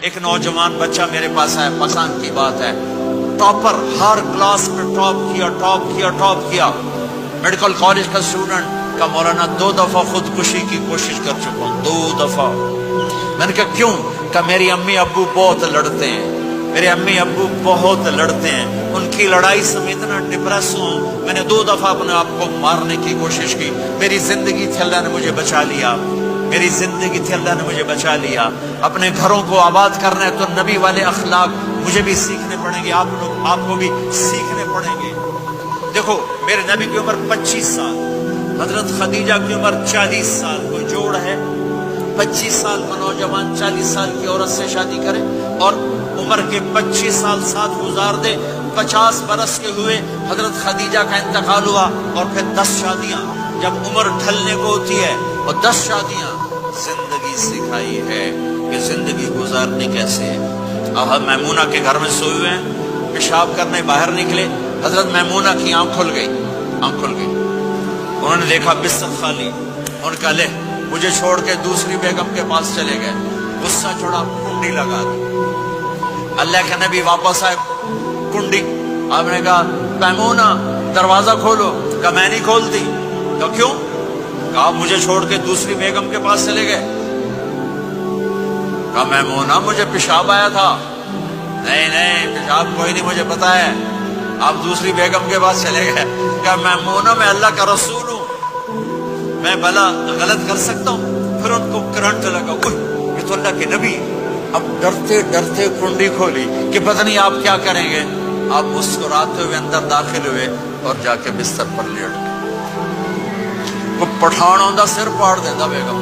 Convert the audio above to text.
ایک نوجوان بچہ میرے پاس آیا، پاکستان کی بات ہے، ٹاپر، ہر کلاس میں ٹاپ کیا، میڈیکل کالج کا اسٹوڈنٹ کا مولانا 2 دفعہ خودکشی کی کوشش کر چکا ہوں، 2 دفعہ۔ میں نے کہا کیوں؟ کہ میری امی ابو بہت لڑتے ہیں، میرے امی ابو بہت لڑتے ہیں، ان کی لڑائی سے میں اتنا ڈپریس ہوں، میں نے 2 دفعہ اپنے آپ کو مارنے کی کوشش کی، میری زندگی تھی اللہ نے مجھے بچا لیا، میری زندگی تھی اللہ نے مجھے بچا لیا۔ اپنے گھروں کو آباد کرنا ہے تو نبی والے اخلاق مجھے بھی سیکھنے پڑیں گے، آپ کو بھی سیکھنے پڑیں گے۔ دیکھو میرے نبی کی عمر 25 سال، حضرت خدیجہ کی عمر 40 سال، کوئی جوڑ ہے 25 سال کا نوجوان 40 سال کی عورت سے شادی کرے اور عمر کے 25 سال ساتھ گزار دے؟ 50 برس کے ہوئے حضرت خدیجہ کا انتقال ہوا اور پھر 10 شادیاں، جب عمر ڈھلنے کو ہوتی ہے اور 10 شادیاں، زندگی سکھائی ہے کہ زندگی گزارنی کیسے ہے۔ میمونہ کے گھر میں سوئے ہوئے ہیں، پیشاب کرنے باہر نکلے، حضرت میمونہ کی آنکھ کھل گئی، انہوں نے دیکھا بستر خالی، انہوں نے کہا لے مجھے چھوڑ کے دوسری بیگم کے پاس چلے گئے، غصہ چھوڑا، کنڈی لگا دی۔ اللہ کے نبی واپس آئے، کنڈی، آپ نے کہا میمونہ دروازہ کھولو، کہا میں نہیں کھولتی، کہا کیوں؟ کہا آپ مجھے چھوڑ کے دوسری بیگم کے پاس چلے گئے۔ کہا میمونہ مجھے پیشاب آیا تھا۔ نہیں پیشاب کوئی نہیں، مجھے پتا ہے، آپ دوسری بیگم کے پاس چلے گئے۔ کہا میمونہ میں اللہ کا رسول ہوں، میں بھلا غلط کر سکتا ہوں؟ پھر ان کو کرنٹ لگا، یہ تو اللہ کے نبی۔ اب ڈرتے ڈرتے کنڈی کھولی کہ پتہ نہیں آپ کیا کریں گے۔ آپ مسکراتے ہوئے اندر داخل ہوئے اور جا کے بستر پر لیٹ گئے۔ وہ پٹھان ہوندہ سر پاڑ دیتا بیگم،